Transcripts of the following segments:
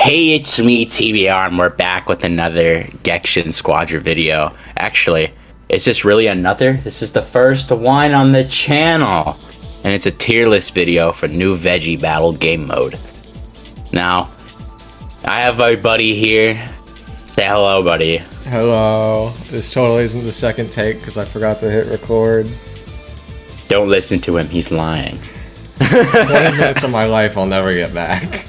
Hey, it's me, TBR, and we're back with another Gekishin Squadra video. Actually, is this really another? This is the first one on the channel, and it's a tier list video for new VEGGIE battle game mode. Now, I have my buddy here. Say hello, buddy. Hello. This totally isn't the second take because I forgot to hit record. Don't listen to him, he's lying. 20 minutes of my life I'll never get back.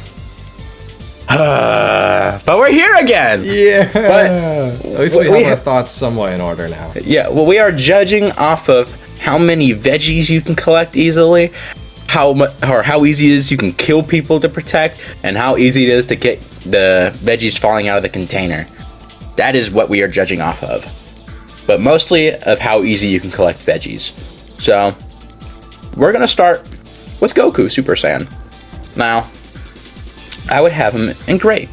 But we're here again! Yeah! But at least we have our thoughts somewhat in order now. Yeah, well, we are judging off of how many veggies you can collect easily, how easy it is you can kill people to protect, and how easy it is to get the veggies falling out of the container. That is what we are judging off of. But mostly of how easy you can collect veggies. So, we're gonna start with Goku Super Saiyan. Now, I would have him in great.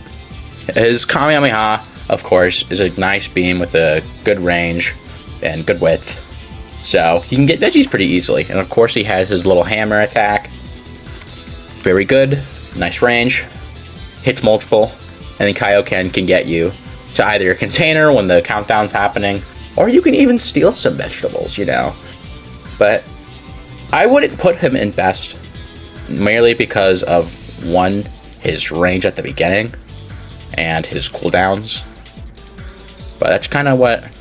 His Kamehameha, of course, is a nice beam with a good range and good width. So he can get veggies pretty easily. And of course he has his little hammer attack. Very good, nice range, hits multiple, and then Kaioken can get you to either your container when the countdown's happening, or you can even steal some vegetables, you know. But I wouldn't put him in best, merely because of one, his range at the beginning, and his cooldowns. But that's kind of what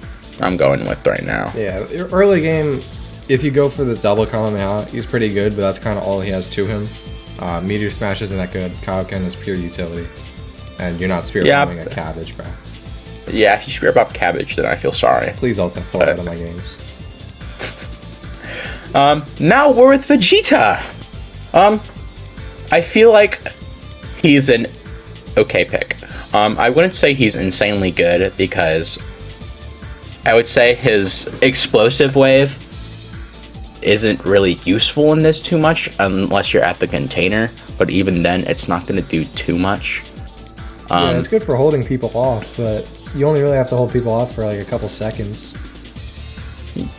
I'm going with right now. Yeah, early game, if you go for the double Kamehameha, he's pretty good, but that's kind of all he has to him. Meteor Smash isn't that good. Kaioken is pure utility. And you're not spear bombing a cabbage, bro. Yeah, if you spear bomb cabbage, then I feel sorry. Please alt F4 out of my games. Now we're with Vegeta. I feel like he's an okay pick. I wouldn't say he's insanely good because I would say his explosive wave isn't really useful in this too much unless you're at the container, but even then it's not going to do too much. Yeah, it's good for holding people off, but you only really have to hold people off for like a couple seconds.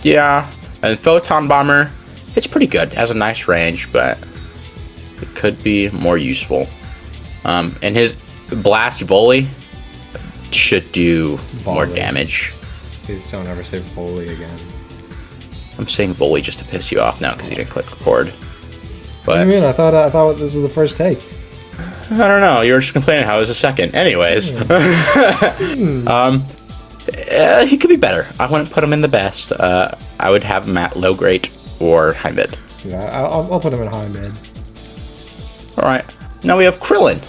Yeah, and Photon Bomber, it's pretty good. It has a nice range, but it could be more useful. And his Blast Volley should do more damage. Please don't ever say Volley again. I'm saying Volley just to piss you off now because you didn't click record. But what do you mean? I thought this is the first take. I don't know. You were just complaining how it was a second. Anyways, he could be better. I wouldn't put him in the best. I would have him at low grade or high mid. Yeah, I'll put him in high mid. All right. Now we have Krillin.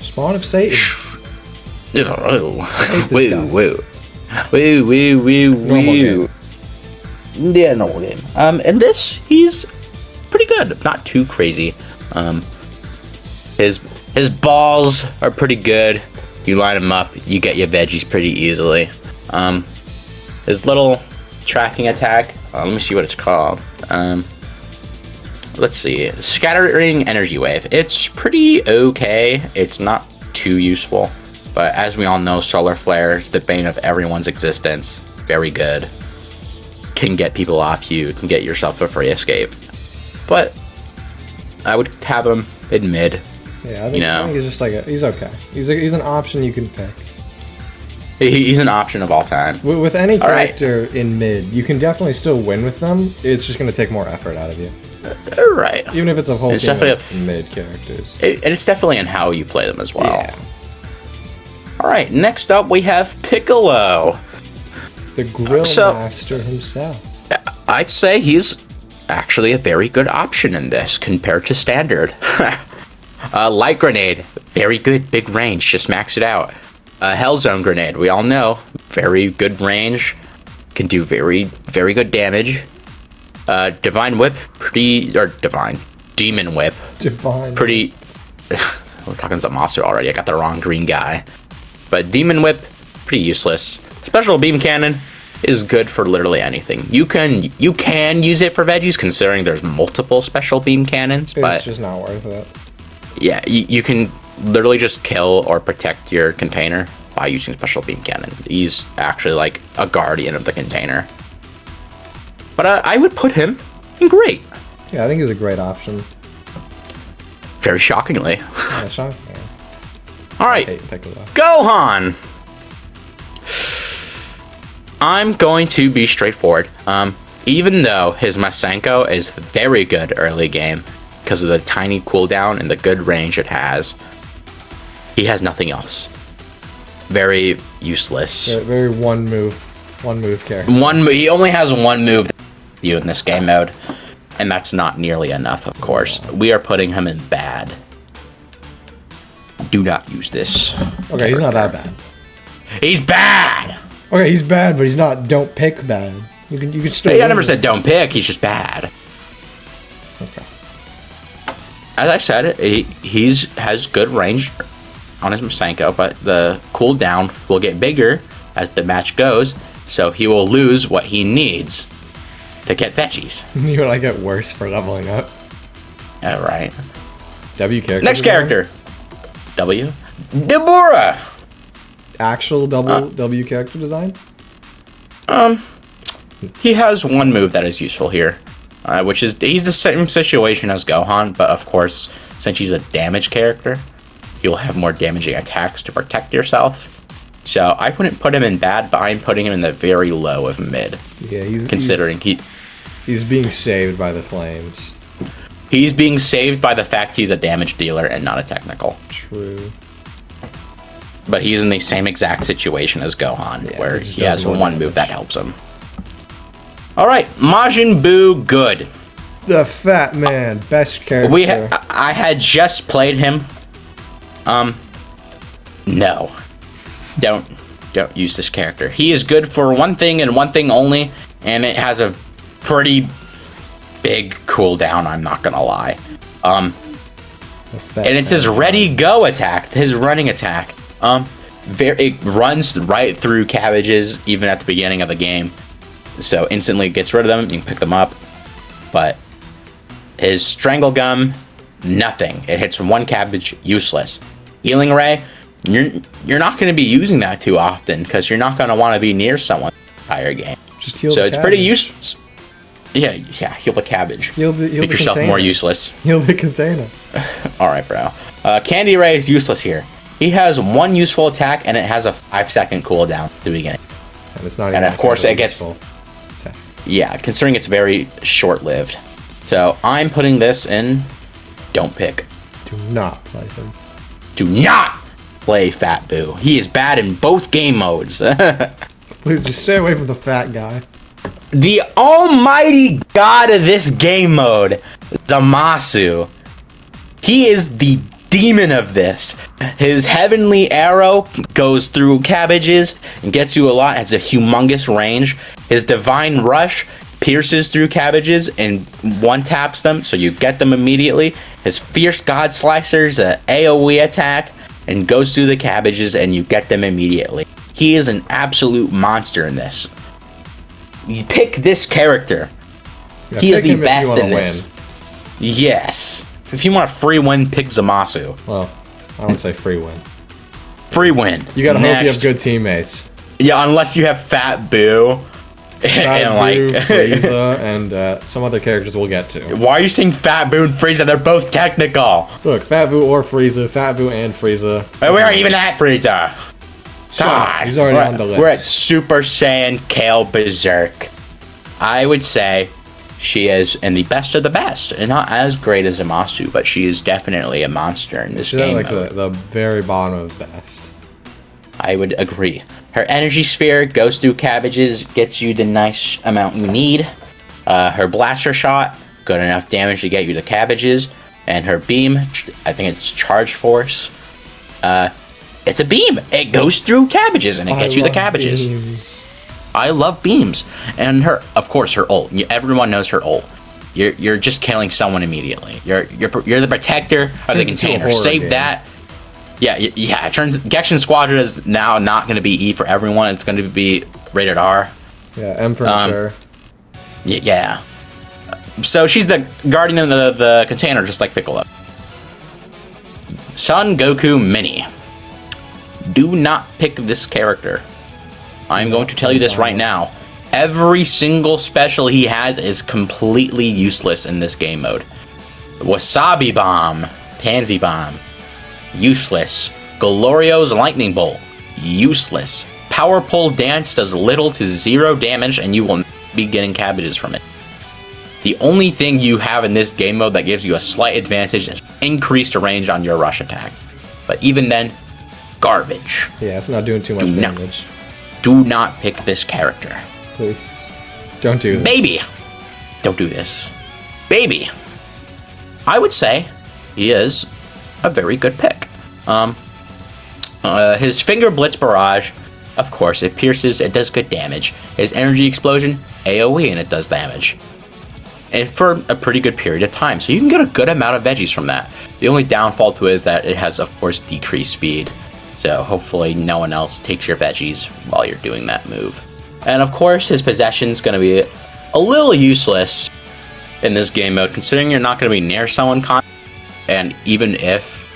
Spawn of Satan. Woo. Yeah, normal game. And this, he's pretty good. Not too crazy. His balls are pretty good. You line them up, you get your veggies pretty easily. His little tracking attack. Let me see what it's called. Let's see. Scattering Energy Wave. It's pretty okay. It's not too useful. But as we all know, Solar Flare is the bane of everyone's existence. Very good. Can get people off you. Can get yourself a free escape. But I would have him in mid. Yeah, I think he's just like he's okay. He's an option you can pick. He's an option of all time. With any character in mid, you can definitely still win with them. It's just going to take more effort out of you. Right. Even if it's a whole team of mid characters. And it's definitely in how you play them as well. Yeah. Alright, next up we have Piccolo. The Grill Master himself. I'd say he's actually a very good option in this compared to Standard. Light Grenade, very good, big range, just max it out. Hell Zone Grenade, we all know, very good range, can do very, very good damage. Divine Whip, Demon Whip. Pretty, we're talking Zamasu already, I got the wrong green guy. But Demon Whip, pretty useless. Special Beam Cannon is good for literally anything. You can use it for veggies considering there's multiple Special Beam Cannons, but it's just not worth it. Yeah, you can literally just kill or protect your container by using Special Beam Cannon. He's actually like a guardian of the container. But I would put him in great. Yeah, I think he's a great option. Very shockingly. Yeah, shocking. All right, hate Piccolo. Gohan. I'm going to be straightforward. Even though his Masenko is very good early game because of the tiny cooldown and the good range it has, he has nothing else. Very useless. Very one move character. He only has one move you in this game mode, and that's not nearly enough. Of course, we are putting him in bad. Do not use this. Okay, he's not that bad. He's bad. Okay, he's bad, but he's not don't pick bad. You can still. Hey, I never said don't pick. He's just bad. Okay. As I said, he has good range on his Masenko, but the cooldown will get bigger as the match goes, so he will lose what he needs to get veggies. You and I get worse for leveling up. All right. W character. Next character. W. Deborah. Actual W character design. He has one move that is useful here, which is he's the same situation as Gohan, but of course, since he's a damage character, you'll have more damaging attacks to protect yourself. So I wouldn't put him in bad, but I'm putting him in the very low of mid. Yeah, he's being saved by the flames. He's being saved by the fact he's a damage dealer and not a technical. True. But he's in the same exact situation as Gohan, where he has one move that helps him. All right, Majin Buu, good. The fat man, best character. I had just played him. No, don't use this character. He is good for one thing and one thing only, and it has a pretty big cooldown. I'm not gonna lie. And it's his ready go attack, his running attack. It runs right through cabbages even at the beginning of the game, so instantly gets rid of them. You can pick them up, but his strangle gum, nothing. It hits one cabbage, useless. Healing ray, you're not going to be using that too often because you're not going to want to be near someone the entire game. Just heal. So it's pretty useless. Yeah, heal the cabbage. Make yourself more useless. Heal the container. All right, bro. Candy ray is useless here. He has one useful attack, and it has a 5-second cooldown at the beginning. And it's not. And of course, it gets. Yeah, considering it's very short-lived. So I'm putting this in. Don't pick. Do not play him. Do not play Fat Buu. He is bad in both game modes. Please just stay away from the fat guy. The almighty god of this game mode, Zamasu. He is the demon of this. His heavenly arrow goes through cabbages and gets you a lot. Has a humongous range. His divine rush pierces through cabbages and one taps them, so you get them immediately. His fierce god slicer's an AoE attack and goes through the cabbages and you get them immediately. He is an absolute monster in this. You pick this character. Yeah, he is the best in this. Yes. If you want a free win, pick Zamasu. Well, I don't say free win. Free win. You gotta hope you have good teammates. Yeah, unless you have Fat Buu. Frieza, and some other characters we'll get to. Why are you saying Fat Buu and Frieza? They're both technical. Look, Fat Buu or Frieza, Fat Buu and Frieza. We aren't even at Frieza. God, he's already on the list. We're at Super Saiyan Kale Berserk. I would say she is in the best of the best, and not as great as Zamasu, but she is definitely a monster in this game. She's like the very bottom of best. I would agree. Her energy sphere goes through cabbages, gets you the nice amount you need. Her blaster shot, good enough damage to get you the cabbages. And her beam, I think it's charge force. It's a beam. It goes through cabbages and it gets you the cabbages. Beams. I love beams. And her, of course, her ult. Everyone knows her ult. You're just killing someone immediately. You're the protector of the container. Save that. Yeah. It turns Gekishin Squadra is now not going to be E for everyone. It's going to be rated R. Yeah, M for mature. Yeah. So she's the guardian of the container, just like Piccolo. Son Goku Mini. Do not pick this character. I'm going to tell you this right now. Every single special he has is completely useless in this game mode. Wasabi Bomb, Pansy Bomb, useless. Glorio's Lightning Bolt, useless. Power Pole Dance does little to 0 damage, and you will not be getting cabbages from it. The only thing you have in this game mode that gives you a slight advantage is increased range on your rush attack. But even then, garbage. Yeah, it's not doing too much damage. Do not pick this character. Please. Don't do this. Baby! Don't do this. Baby! I would say he is a very good pick. His Finger Blitz Barrage, of course, it pierces, it does good damage. His Energy Explosion, AoE, and it does damage. And for a pretty good period of time. So you can get a good amount of veggies from that. The only downfall to it is that it has, of course, decreased speed. So hopefully no one else takes your veggies while you're doing that move. And of course, his possession's going to be a little useless in this game mode, considering you're not going to be near someone and even if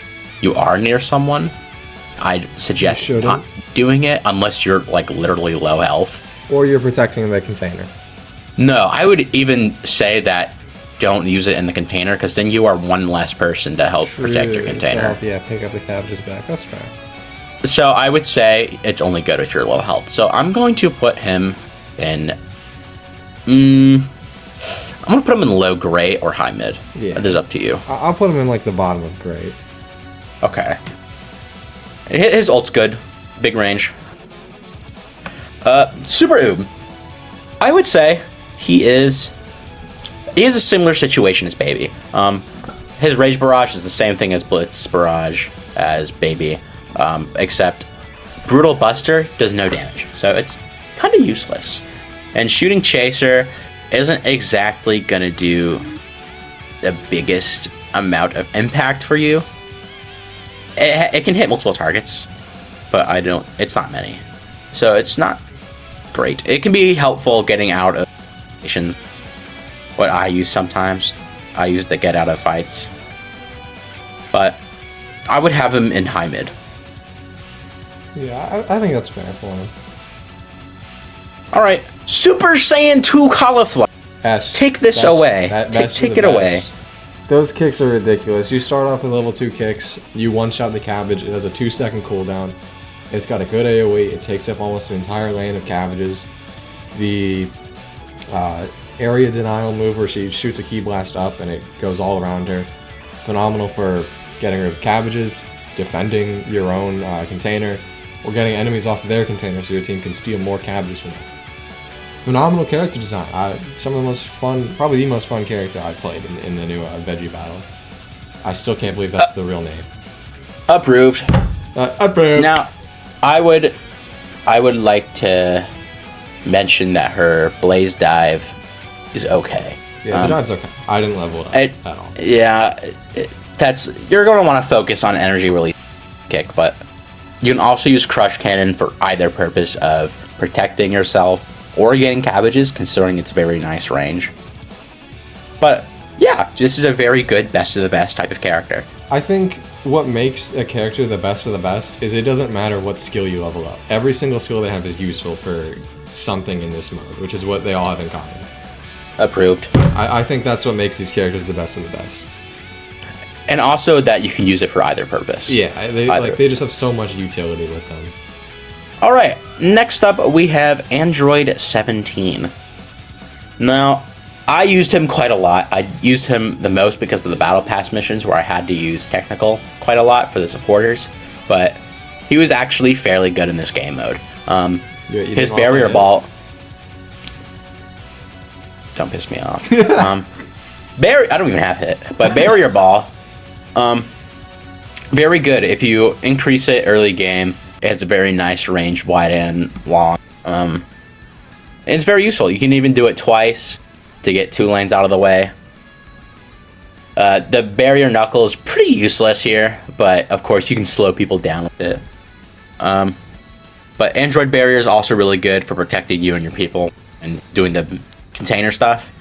you are near someone, I'd suggest not doing it unless you're like literally low health. Or you're protecting the container. No, I would even say that don't use it in the container, because then you are one less person to help protect your container. Pick up the cabbages back. That's fair. So I would say it's only good if you're low health. So I'm going to put him in... I'm going to put him in low gray or high mid. Yeah. That is up to you. I'll put him in like the bottom of gray. Okay. His ult's good. Big range. Super Oob. I would say he is a similar situation as Baby. His Rage Barrage is the same thing as Blitz Barrage as Baby. Except Brutal Buster does no damage, so it's kind of useless. And Shooting Chaser isn't exactly gonna do the biggest amount of impact for you. It can hit multiple targets, but it's not many, so it's not great. It can be helpful getting out of situations. What I use sometimes, I use the get out of fights, but I would have him in high mid. Yeah, I think that's fair for him. Alright, Super Saiyan 2 Cauliflower. Take this away. Take it away. Those kicks are ridiculous. You start off with level 2 kicks, you one-shot the cabbage, it has a 2-second cooldown. It's got a good AoE, it takes up almost an entire lane of cabbages. The area denial move where she shoots a ki blast up and it goes all around her. Phenomenal for getting rid of cabbages, defending your own container, or getting enemies off of their container so your team can steal more cabbages from it. Phenomenal character design. Some of the most fun, probably the most fun character I played in the new Veggie battle. I still can't believe that's the real name. Approved. Approved. Now, I would like to mention that her Blaze Dive is okay. Yeah, the dive's okay. I didn't level it up at all. Yeah, you're going to want to focus on energy release kick, but you can also use Crush Cannon for either purpose of protecting yourself or getting cabbages, considering it's very nice range. But yeah, this is a very good best of the best type of character. I think what makes a character the best of the best is it doesn't matter what skill you level up. Every single skill they have is useful for something in this mode, which is what they all have in common. Approved. I think that's what makes these characters the best of the best. And also that you can use it for either purpose. Yeah, they just have so much utility with them. Alright, next up we have Android 17. Now, I used him quite a lot. I used him the most because of the Battle Pass missions where I had to use Technical quite a lot for the supporters, but he was actually fairly good in this game mode. His Barrier Ball... Don't piss me off. I don't even have hit, but Barrier Ball, very good. If you increase it early game, it has a very nice range, wide and long. And it's very useful. You can even do it twice to get 2 lanes out of the way. The Barrier Knuckle is pretty useless here, but of course you can slow people down with it. But Android Barrier is also really good for protecting you and your people and doing the container stuff.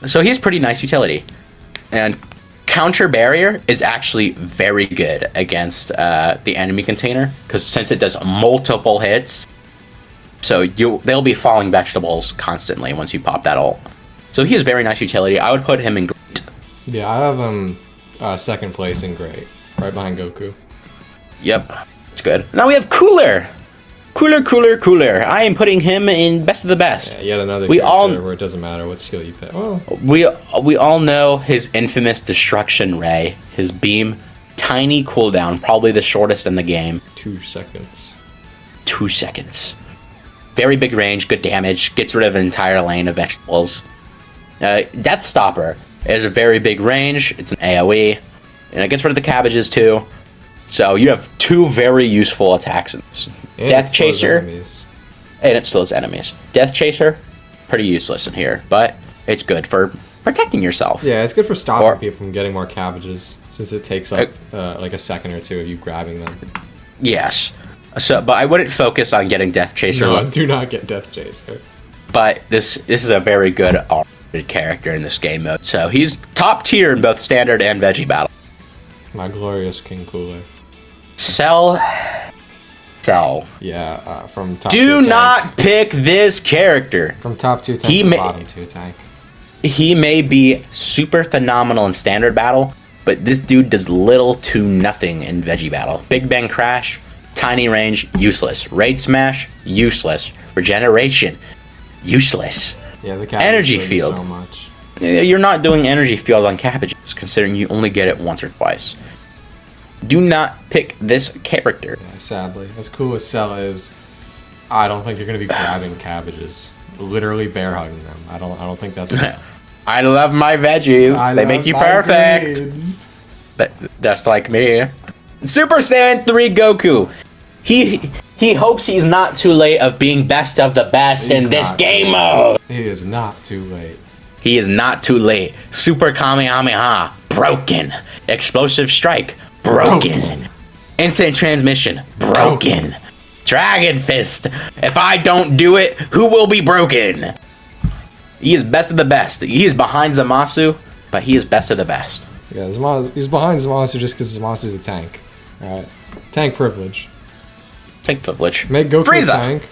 So he's pretty nice utility. And Counter Barrier is actually very good against the enemy container, because since it does multiple hits, so they'll be falling vegetables constantly once you pop that ult. So he has very nice utility. I would put him in great. Yeah, I have him second place in great, right behind Goku. Yep, it's good. Now we have Cooler. Cooler. I am putting him in best of the best. Yeah, yet another character where it doesn't matter what skill you pick. Oh. We all know his infamous Destruction Ray, his beam, tiny cooldown, probably the shortest in the game. 2 seconds. 2 seconds. Very big range, good damage, gets rid of an entire lane of vegetables. Death Stopper is a very big range, it's an AoE, and it gets rid of the cabbages too. So you have 2 very useful attacks in this. And Death Chaser, and it slows enemies. Death Chaser, pretty useless in here, but it's good for protecting yourself. Yeah, it's good for stopping people from getting more cabbages, since it takes up like a second or two of you grabbing them. Yes. So, but I wouldn't focus on getting Death Chaser. No, do not get Death Chaser. But this is a very good R-rated character in this game mode. So he's top tier in both standard and veggie battle. My glorious King Cooler. Sell. Yeah, from top Do not pick this character. From top 2 tank to bottom 2 tank. He may be super phenomenal in standard battle, but this dude does little to nothing in veggie battle. Big Bang Crash, tiny range, useless. Raid Smash, useless. Regeneration, useless. Yeah, the Energy Field. So much. You're not doing Energy Field on cabbages, considering you only get it once or twice. Do not pick this character. Yeah, sadly. As cool as Cell is, I don't think you're going to be grabbing cabbages. Literally bear hugging them. I don't think that's good. I love my veggies. They make you perfect. That's like me. Super Saiyan 3 Goku. He hopes he's not too late of being best of the best in this game mode. He is not too late. He is not too late. Super Kamehameha. Broken. Explosive Strike. Broken. Instant Transmission. Broken. Dragon Fist. If I don't do it, who will be broken? He is best of the best. He is behind Zamasu, but he is best of the best. Yeah, he's behind Zamasu just because Zamasu's a tank. Alright. Tank privilege. Tank privilege. Make Goku Frieza. a tank.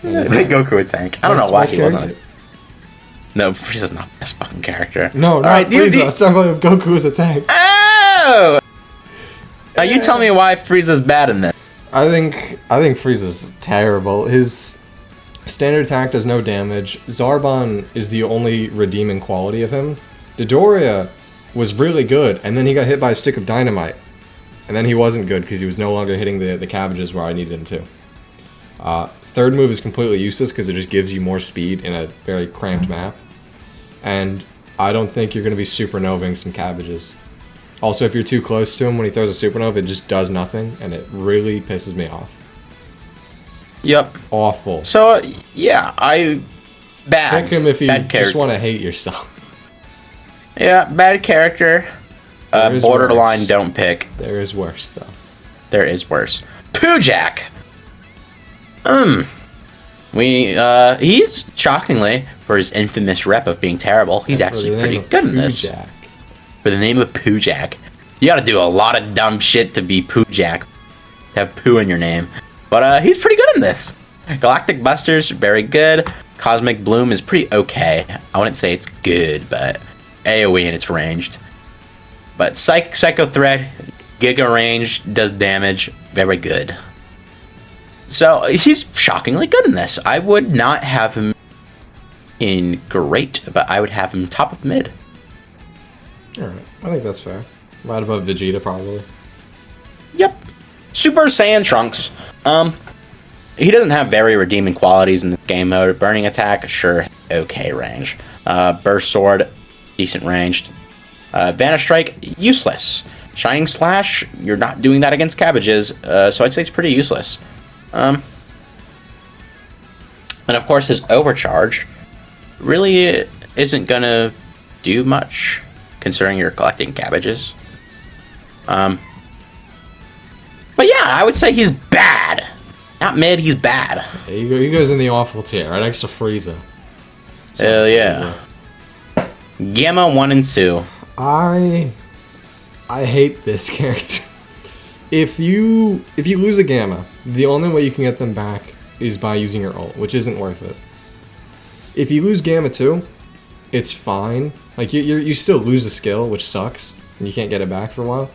Make Goku a tank. I don't know why he wasn't. No, Frieza's not this fucking character. No, not Frieza. Somebody of Goku is a tank. Oh! Now you tell me why Frieza's bad in this. I think Frieza's terrible. His standard attack does no damage. Zarbon is the only redeeming quality of him. Dodoria was really good, and then he got hit by a stick of dynamite. And then he wasn't good because he was no longer hitting the cabbages where I needed him to. Third move is completely useless because it just gives you more speed in a very cramped map. And I don't think you're going to be supernovaing some cabbages. Also, if you're too close to him when he throws a supernova, it just does nothing, and it really pisses me off. Yep. Awful. So, yeah, bad. Pick him if you just want to hate yourself. Yeah, bad character. Borderline worse. Don't pick. There is worse, though. There is worse. Poojak! He's, shockingly, for his infamous rep of being terrible, he's actually pretty good in this. For the name of Poojak. You gotta do a lot of dumb shit to be Poojak. Have poo in your name. But he's pretty good in this. Galactic Buster's very good. Cosmic Bloom is pretty okay. I wouldn't say it's good, but AoE and it's ranged. But Psycho Thread, Giga Range, does damage. Very good. So he's shockingly good in this. I would not have him in great, but I would have him top of mid. Alright, I think that's fair. Right above Vegeta, probably. Yep. Super Saiyan Trunks. He doesn't have very redeeming qualities in the game mode. Burning Attack, sure, okay range. Burst Sword, decent ranged. Vanish Strike, useless. Shining Slash, you're not doing that against cabbages, so I'd say it's pretty useless. And of course his Overcharge really isn't gonna do much, considering you're collecting cabbages. But yeah, I would say he's bad. Not mid, he's bad. Yeah, he goes in the awful tier, right next to Frieza. Hell yeah. Gamma 1 and 2. I hate this character. If you lose a Gamma, the only way you can get them back is by using your ult, which isn't worth it. If you lose Gamma 2, it's fine. Like, you still lose a skill, which sucks, and you can't get it back for a while.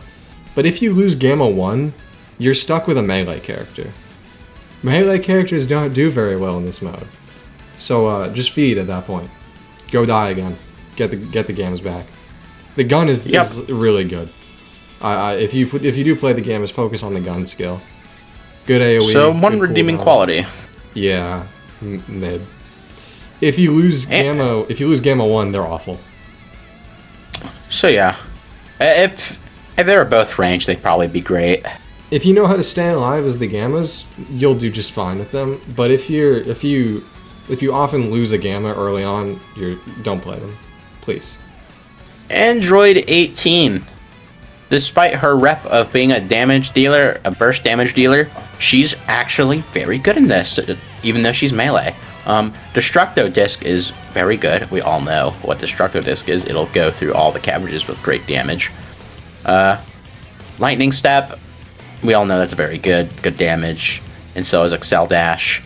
But if you lose Gamma 1, you're stuck with a melee character. Melee characters don't do very well in this mode. So just feed at that point. Go die again. Get the games back. The gun is really good. If you do play the game, just focus on the gun skill. Good AoE. So one redeeming quality. Yeah, mid. If you lose Gamma 1, they're awful. So yeah, if they were both ranged, they'd probably be great. If you know how to stay alive as the Gammas, you'll do just fine with them. But if you often lose a Gamma early on, don't play them, please. Android 18. Despite her rep of being a burst damage dealer, she's actually very good in this, even though she's melee. Destructo Disc is very good. We all know what Destructo Disc is. It'll go through all the cabbages with great damage. Lightning Step, we all know that's very good damage, and so is Excel Dash.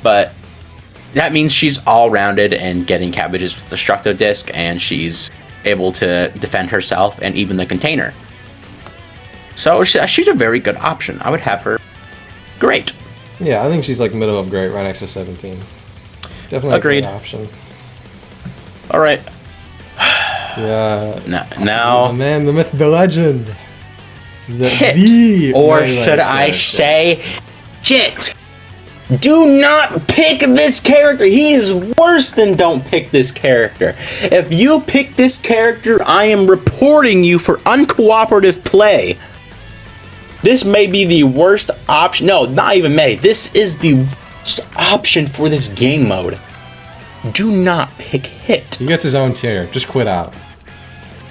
But that means she's all-rounded and getting cabbages with Destructo Disc, and she's able to defend herself and even the container. So she's a very good option. I would have her great. Yeah, I think she's like middle of great, right next to 17. Definitely agreed. A great option. All right. Yeah. Now the man, the myth, the legend. Or should I say, shit. Do not pick this character. He is worse than don't pick this character. If you pick this character, I am reporting you for uncooperative play. This may be the worst option. No, not even may. This is the worst option for this game mode. Do not pick Hit. He gets his own tier. Just quit out.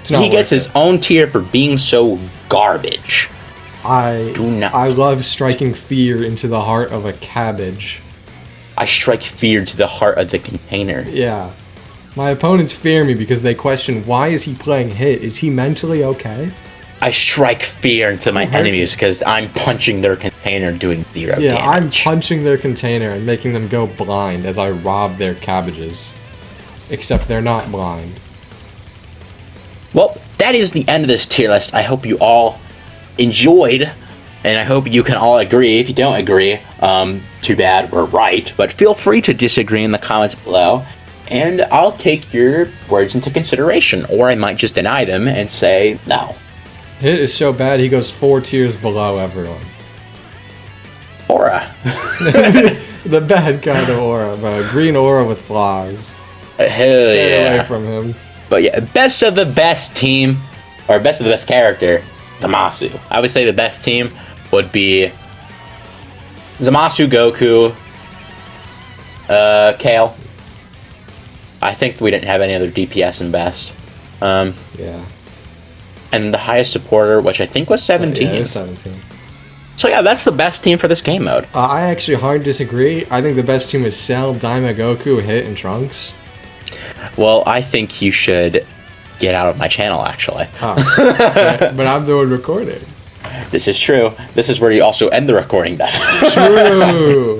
He gets his own tier for being so garbage. I love striking fear into the heart of a cabbage. I strike fear to the heart of the container. Yeah. My opponents fear me because they question, why is he playing Hit? Is he mentally okay? I strike fear into my enemies because I'm punching their container doing 0 damage. Yeah, I'm punching their container and making them go blind as I rob their cabbages. Except they're not blind. Well, that is the end of this tier list. I hope you all enjoyed, and I hope you can all agree. If you don't agree, too bad, we're right, but feel free to disagree in the comments below, and I'll take your words into consideration, or I might just deny them and say no. Hit is so bad he goes 4 tiers below everyone. Aura. The bad kind of aura, bro. Green aura with flaws. Hell Stay yeah. away from him. But yeah, best of the best team, or best of the best character, Zamasu. I would say the best team would be Zamasu, Goku, Kale. I think we didn't have any other DPS in best. Yeah. And the highest supporter, which I think was 17. Yeah, it was 17. So yeah, that's the best team for this game mode. I actually hard disagree. I think the best team is Cell, Daima, Goku, Hit, and Trunks. Well, I think you should get out of my channel, actually. But I'm doing recording. This is true. This is where you also end the recording then. True.